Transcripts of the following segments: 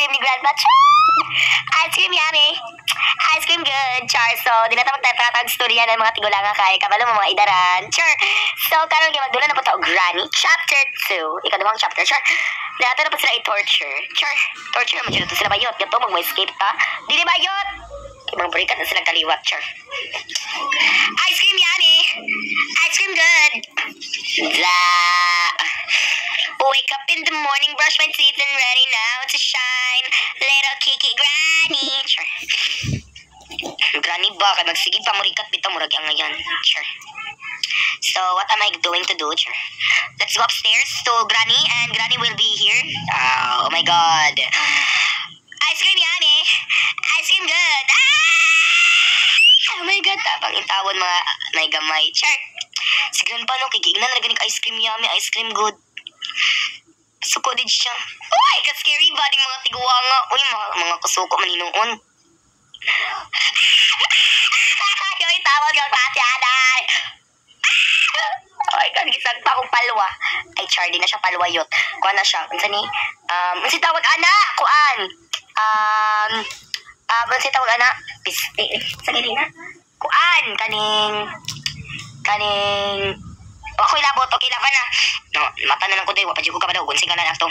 cream ni Grandma. Char! Ice cream yummy. Ice cream good. Char. So, di na ito magtatratag storya ng mga tigulanga kay kabalo mo mga idaran. Char. So, karon kay magdula na po ito, Granny. Chapter 2. Ikaduhang chapter. Char. Dato na po sila i-torture. Char. Torture naman dito sila bayot. Yato, mag-escape ta. Di bayot. Kaya mga burikat na sila kaliwat. Char. Ice cream yummy. Ice cream good. Wake up in the morning, brush my teeth and ready now to shine. Little Kiki Granny. Sure. Granny ba? Kaya magsige pa murikat bitaw murag ang ngayon. Sure. So, what am I doing to do? Sure. Let's go upstairs to Granny and Granny will be here. Oh my God. Ice cream yummy. Ice cream good. Oh my God. Tapang intawon mga may gamay. Sure. Si Grandpa no, kigignan na naganig ice cream yummy, ice cream good. Suko din siya. Uy, ka-scary ba ding mga tiguanga. Uy, mga kusuko maninoon. Yung tawag yung tatyaday. Ay, kagisag pa akong palwa. Ay, Char, di na siya palwa yun. Kuha na siya. Unsa ni? Unsa tawag ana? Kuan. Unsa tawag ana? Sa ganina? Kuan. Kaning... Ako ilabot, okay lang ka na. No, mata na lang ko doon. Wapadyo ko ka ba daw? Gunsing ka na lang to.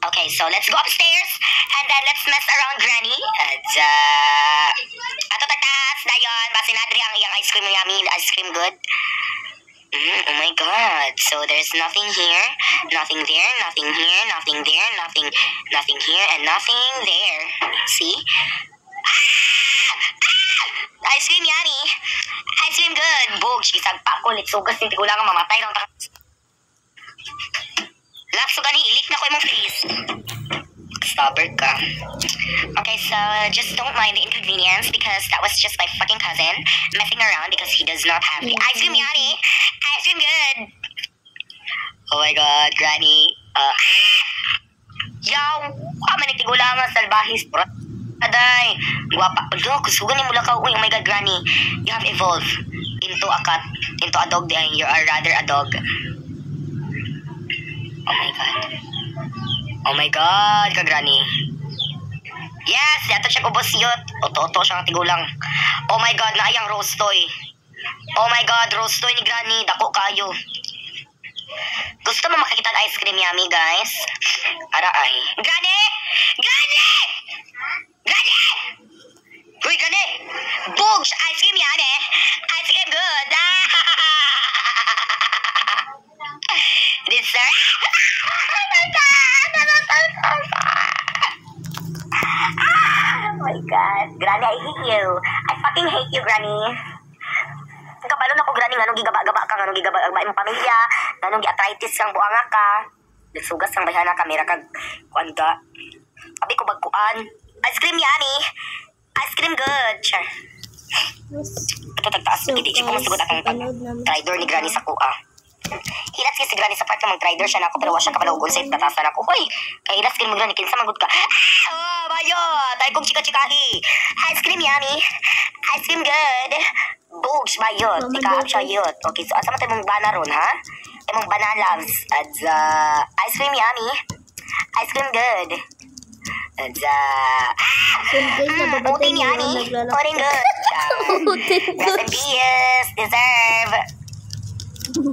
Okay, so let's go upstairs. And then let's mess around Granny. At, ato tatas. Dayon, basin nadri ang iyang ice cream yummy. Ice cream good. Oh my God. So there's nothing here. Nothing there. Nothing here. Nothing there. Nothing here. And nothing there. See? Ice cream yummy. Ice cream good. Bog, isag pa ko. Litsugas, hindi ko lang mamatay ng takas. Lapso gani, ilik na ko yung face. Stubborn ka. Okay, so just don't mind the inconvenience because that was just my fucking cousin messing around because he does not have the ice cream yummy. Ice cream good. Oh my God, Granny. Yaw! Manitigulangan, salbahis. Aday, guwapa. Look, kusugan ni mula ka. Oh my God, Granny. You have evolved into a cat, into a dog din. You are rather a dog. Oh my God. Oh my God, ka Granny. Yes, dato siya kubos yun. Oto-oto siya ng tigulang. Oh my God, naayang roast toy. Oh my God, roast toy ni Granny. Dako kayo. Gusto mo makakita ng ice cream yummy, guys? Ara ay. Granny! Granny! Granny! Uy, Granny! Bugs! Ice cream yummy! Ice cream good! This, sir? Oh my God! Oh my God! Granny, I hate you. I fucking hate you, Granny. Kabalo na ko, Granny, nga nung gigaba-gaba ka, nga nung gigaba-gaba imong pamilya, nga nung gi-arthritis kang buanga ka, nagsugas kang bayhana ka, mira kag, kuan ka, abi ko bagkuan, ice cream yummy, ice cream good, sure. Ito tagtaas, hindi siya kumasugod akong pag-trider ni Granny sa kuha. Hilas kasi si Granny sa part ka, mag-trider siya na ako, pero wa siya kapalugon sa itatasan ako, hoy, kaya hilas ka mo Granny, kinsa magod ka, oh, bayo, tayo kong chika-chikahi, ice cream yummy, ice cream good, bugs ba yun? Ikaw siya yun. Okay, so asa mo tayo mong bana ron, ha? Mong banana loves. At ice cream yummy. Ice cream good. At putin yummy. Putin good. Rest in peace. Deserve.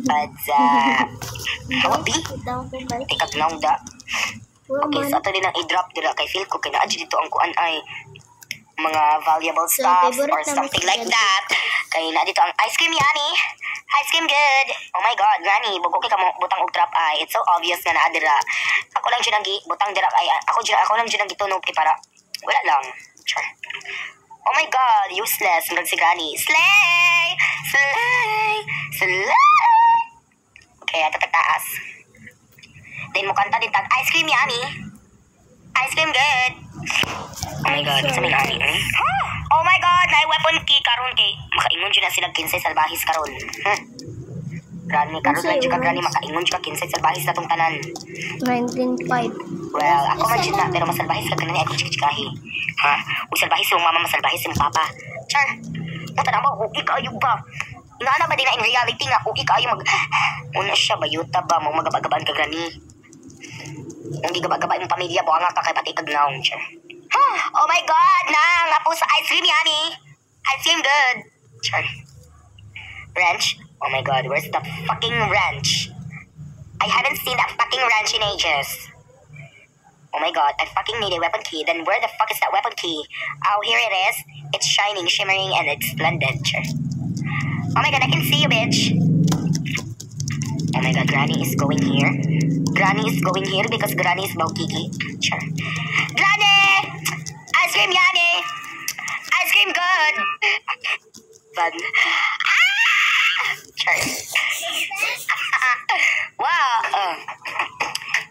At hawabi. Tikat na da. Okay, so ito din ang i-drop dira kay feel ko kinaadyo dito ang kuan ay mga valuable stuff or something like that. Kaya na dito ang ice cream yummy. Ice cream good. Oh my God, Granny, bugo kay ka mo butang og drop ay. It's so obvious nga na adira. Ako lang jud ang butang drop ay. Ako lang jud ang gitunog kay para wala lang. Sure. Oh my God, useless ngag si Granny. Slay! Slay! Slay! Okay, ato taas. Then mo kanta din tag ice cream yummy. Ice cream good. Oh my God, isa may nani. Oh my God, na weapon key karon kay makaingon jud na sila 15 salbahis karon. Granny, karon lang jud ka Granny makaingon jud ka 15 salbahis na tong tanan. 19.5. Well, ako man jud na pero masalbahis ka kanani ako chikahi. Ha? Usalbahis yung mama, masalbahis yung papa. Char. Mo tanang mo uki kaayo ba? Ingana ba din na in reality nga uki kaayo mag una siya bayuta ba mo magabagaban ka Granny. Ang gigaba-gaba yung pamilya, buha nga ka kay pati kagnaong, sure. Oh my God, nang apo sa ice cream, yummy. Ice cream good. Sure. Ranch? Oh my God, where's the fucking ranch? I haven't seen that fucking ranch in ages. Oh my God, I fucking need a weapon key. Then where the fuck is that weapon key? Oh, here it is. It's shining, shimmering, and it's splendid. Sure. Oh my God, I can see you, bitch. Oh my God, Granny is going here. Granny is going here because Granny is Baukiki. Sure. Granny! Ice cream, Yanni! Ice cream good! Fun. Sure. Wow.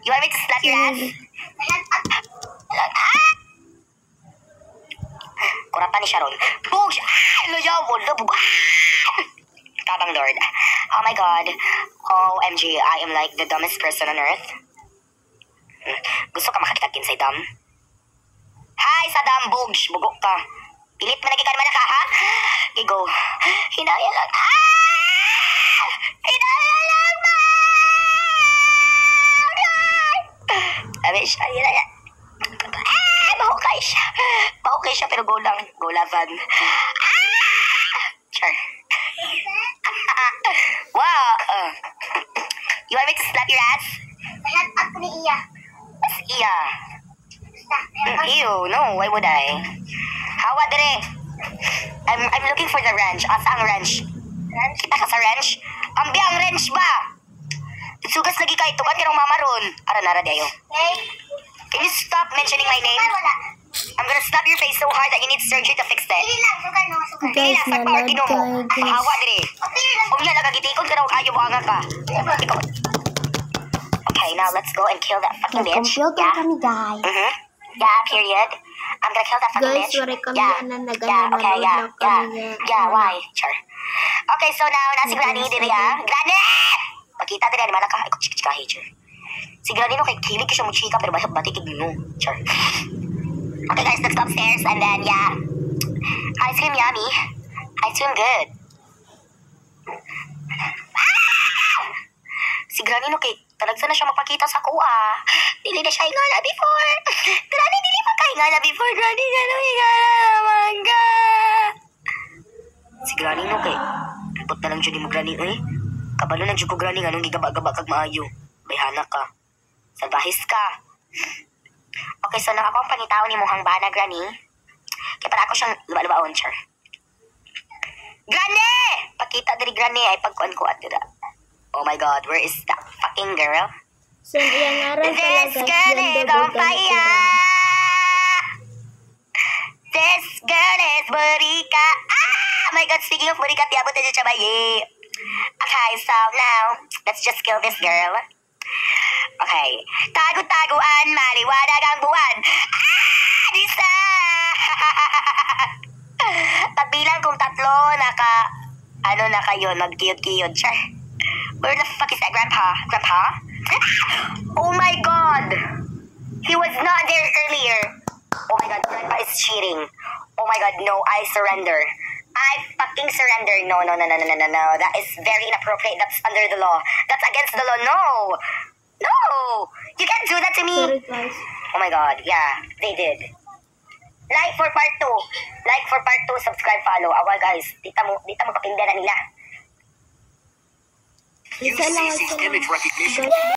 You want me to slap your ass? Kurang pa ni Sharon. Boom! Layaw mo! Labog! Tabang Lord. Oh my God. OMG, I am like the dumbest person on earth. Gusto ka makakita kinsay dam? Hi, Saddam Bugs! Bugok ka. Pilit man nagikan man ka, ha? Gigo. Hinaya lang. Hinaya lang ba? Sabi siya, hinaya. Mahukay siya. Mahukay siya, pero go lang. Go lavan. Sure. Wow. You want me to slap your ass? Slap ako ni Iya. What's Iya? Ew, no, why would I? Hawa dire. I'm looking for the ranch. Asa ang ranch? Ranch? Kita ka sa ranch? Ambi ang ranch ba? Sugas lagi ka ito. Kanirong mamaron. Ara nara dayo. Okay. Can you stop mentioning my name? Wala. I'm gonna slap your face so hard that you need surgery to fix it. Dili lang, sukan no, sukan. Dili lang, sa party no mo. Hawa dire. Okay lang. Kung yan, nagagitikon ka raw kayo buhanga ka. Ikaw. Okay, now let's go and kill that fucking bitch. Computer Yeah. kami, guys. Yeah, period. I'm gonna kill that fucking Guys, bitch. wari kami Yeah. nagano Okay, yeah. lang kami Yeah, why? Sure. Okay, so now, nasi Granny diri ah. Granny! Makita diri ni malaka. Ikaw chika-chikahi, sure. Si Granny no, kay kilig ka siya mo chika, pero bahit batik mo. Sure. Okay guys, let's go upstairs and then, yeah. Ice cream yummy. Ice cream good. Si Granny no, kay talagsa na siya mapakita sa kuha. Dili na siya ingana before. Granny, dili man ka ingana before. Granny, gano'ng ingana naman ka. Si Granny no, kay put na lang dyan mo, Granny, eh. Kabalo na dyan ko, Granny, anong gigaba-gaba kag maayo. Bayhana ka. Salbahis ka. Okay, so nang ako ang pangitao ni Muhang Bana, Granny. Kaya para ako siyang luba-lubaon, sure. Granny! Pakita diri, Granny, ay pagkuan-kuan dira. Oh my God, where is that fucking girl? So, yung aral pala, This guys. girl Yan is daw on fire! This girl is Burika. Oh my God, speaking of Burika, tiyabot na dyan siya bayi. Okay, so now, let's just kill this girl. Okay. Tago-taguan, maliwanag ang buwan. Disa! Pagbilang kong tatlo, ano na kayo, mag-kiyod-kiyod. Sure. Where the fuck is that, Grandpa? Grandpa? Oh my God! He was not there earlier. Oh my God, Grandpa is cheating. Oh my God, no, I surrender. I fucking surrender. No. That is very inappropriate. That's under the law. That's against the law. No! No! You can't do that to me! Sorry, guys. Oh my God, yeah, they did. Like for part 2. Like for part 2, subscribe, follow. Awa guys, dita mo kapinda na nila. Isa lang, isa lang. Image recognition. Guys,